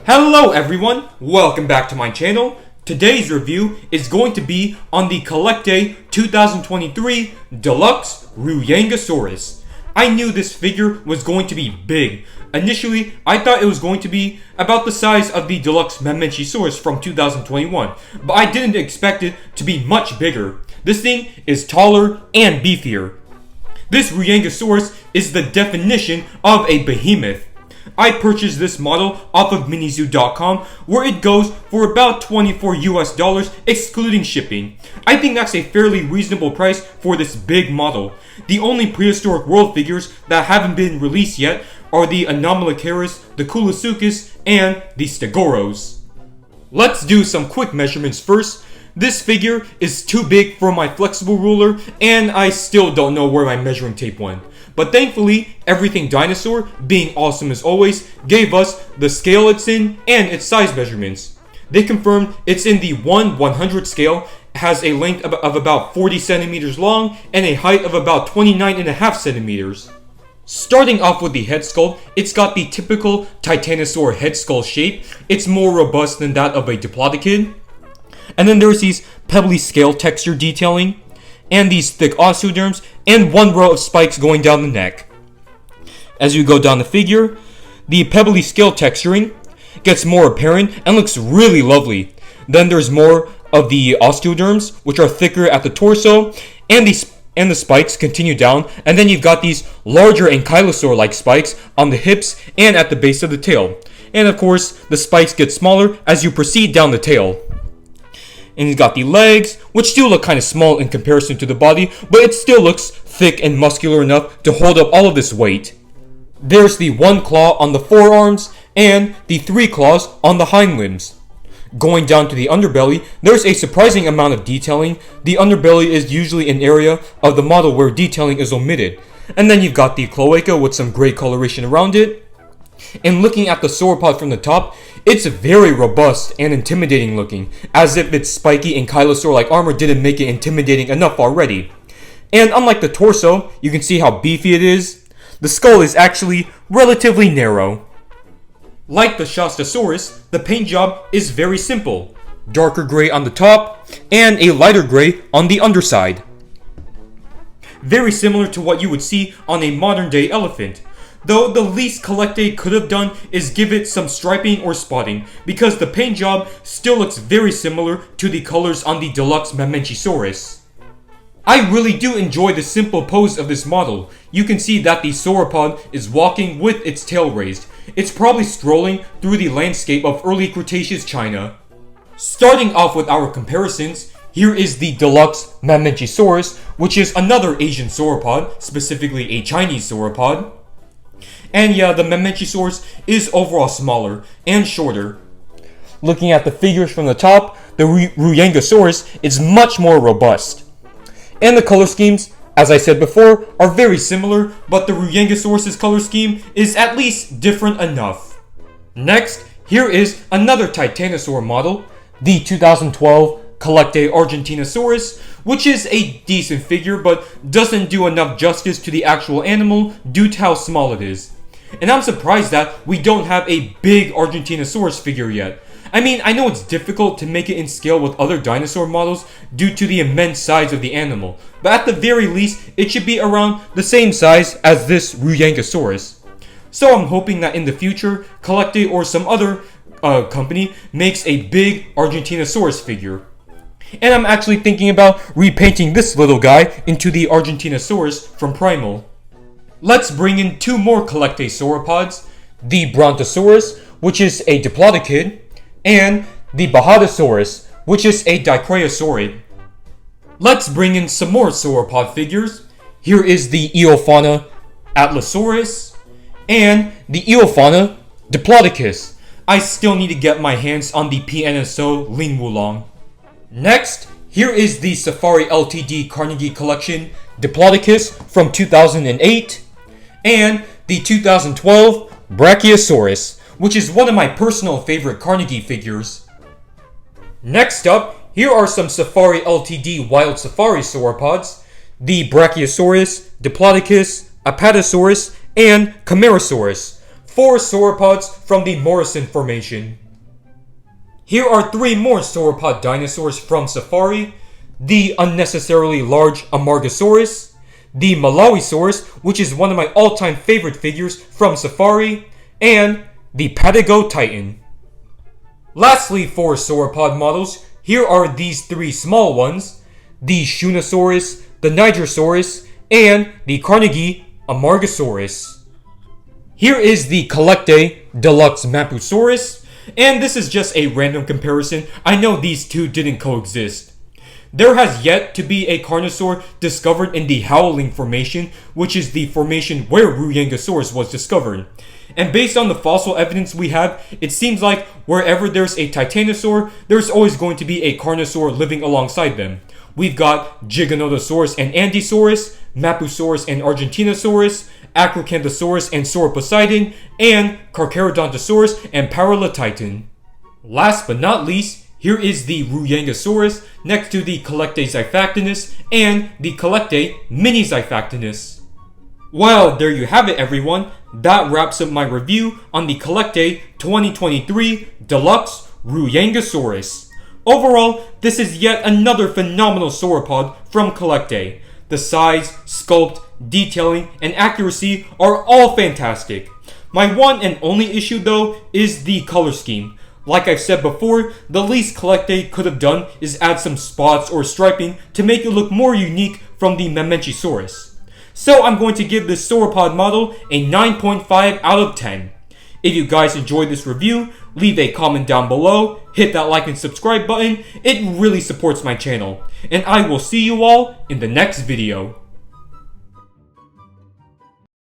Hello everyone, welcome back to my channel. Today's review is going to be on the CollectA 2023 Deluxe Ruyangosaurus. I knew this figure was going to be big. Initially, I thought it was going to be about the size of the Deluxe Ruyangosaurus from 2021, but I didn't expect it to be much bigger. This thing is taller and beefier. This Ruyangosaurus is the definition of a behemoth. I purchased this model off of minizoo.com, where it goes for about $24 excluding shipping. I think that's a fairly reasonable price for this big model. The only prehistoric world figures that haven't been released yet are the Anomalocaris, the Koolasuchus, and the Stegoros. Let's do some quick measurements first. This figure is too big for my flexible ruler, and I still don't know where my measuring tape went. But thankfully, Everything Dinosaur, being awesome as always, gave us the scale it's in and its size measurements. They confirmed it's in the 1/100 scale, has a length of about 40 centimeters long, and a height of about 29.5 centimeters. Starting off with the head sculpt, it's got the typical Titanosaur head skull shape. It's more robust than that of a Diplodocid. And then there's these pebbly scale texture detailing, and these thick osteoderms, and one row of spikes going down the neck. As you go down the figure, the pebbly scale texturing gets more apparent and looks really lovely. Then there's more of the osteoderms, which are thicker at the torso, and the spikes continue down, and then you've got these larger ankylosaur-like spikes on the hips and at the base of the tail. And of course, the spikes get smaller as you proceed down the tail. And he's got the legs, which still look kind of small in comparison to the body, but it still looks thick and muscular enough to hold up all of this weight. There's the one claw on the forearms, and the 3 claws on the hind limbs. Going down to the underbelly, there's a surprising amount of detailing. The underbelly is usually an area of the model where detailing is omitted. And then you've got the cloaca with some gray coloration around it. And looking at the sauropod from the top, it's very robust and intimidating looking, as if its spiky ankylosaur-like armor didn't make it intimidating enough already. And unlike the torso, you can see how beefy it is. The skull is actually relatively narrow. Like the Shastasaurus, the paint job is very simple. Darker gray on the top, and a lighter gray on the underside. Very similar to what you would see on a modern-day elephant. Though the least CollectA could have done is give it some striping or spotting, because the paint job still looks very similar to the colors on the Deluxe Ruyangosaurus. I really do enjoy the simple pose of this model. You can see that the sauropod is walking with its tail raised. It's probably strolling through the landscape of early Cretaceous China. Starting off with our comparisons, here is the Deluxe Ruyangosaurus, which is another Asian sauropod, specifically a Chinese sauropod. And yeah, the Ruyangosaurus is overall smaller and shorter. Looking at the figures from the top, the Ruyangosaurus is much more robust. And the color schemes, as I said before, are very similar, but the Ruyangosaurus' color scheme is at least different enough. Next, here is another Titanosaur model, the 2012 CollectA Argentinosaurus, which is a decent figure but doesn't do enough justice to the actual animal due to how small it is. And I'm surprised that we don't have a big Argentinosaurus figure yet. I mean, I know it's difficult to make it in scale with other dinosaur models due to the immense size of the animal, but at the very least, it should be around the same size as this Ruyangosaurus. So I'm hoping that in the future, CollectA or some other company makes a big Argentinosaurus figure. And I'm actually thinking about repainting this little guy into the Argentinosaurus from Primal. Let's bring in 2 more CollectA sauropods, the Brontosaurus, which is a Diplodocid, and the Bajadasaurus, which is a Dicrasaurid. Let's bring in some more sauropod figures. Here is the Eofauna Atlasaurus, and the Eofauna Diplodocus. I still need to get my hands on the PNSO Ling Wulong. Next, here is the Safari Ltd Carnegie Collection Diplodocus from 2008, and the 2012 Brachiosaurus, which is one of my personal favorite Carnegie figures. Next up, here are some Safari Ltd Wild Safari sauropods, the Brachiosaurus, Diplodocus, Apatosaurus, and Camarasaurus. 4 sauropods from the Morrison Formation. Here are 3 more sauropod dinosaurs from Safari: the unnecessarily large Amargasaurus, the Malawisaurus, which is one of my all-time favorite figures from Safari, and the Patago Titan. Lastly, for sauropod models, here are these 3 small ones: the Shunosaurus, the Nigersaurus, and the Carnegie Amargasaurus. Here is the CollectA Deluxe Mapusaurus, and this is just a random comparison. I know these two didn't coexist. There has yet to be a Carnosaur discovered in the Howling Formation, which is the formation where Ruyangosaurus was discovered. And based on the fossil evidence we have, it seems like wherever there's a Titanosaur, there's always going to be a Carnosaur living alongside them. We've got Giganotosaurus and Andysaurus, Mapusaurus and Argentinosaurus, Acrocanthosaurus and Sauroposeidon, and Carcharodontosaurus and Paralatitan. Last but not least, here is the Ruyangosaurus next to the CollectA Xiphactinus and the CollectA Mini Xiphactinus. Well, there you have it, everyone. That wraps up my review on the CollectA 2023 Deluxe Ruyangosaurus. Overall, this is yet another phenomenal sauropod from CollectA. The size, sculpt, detailing, and accuracy are all fantastic. My one and only issue though is the color scheme. Like I've said before, the least CollectA could have done is add some spots or striping to make it look more unique from the Mamenchisaurus. So I'm going to give this sauropod model a 9.5 out of 10. If you guys enjoyed this review, leave a comment down below, hit that like and subscribe button. It really supports my channel. And I will see you all in the next video.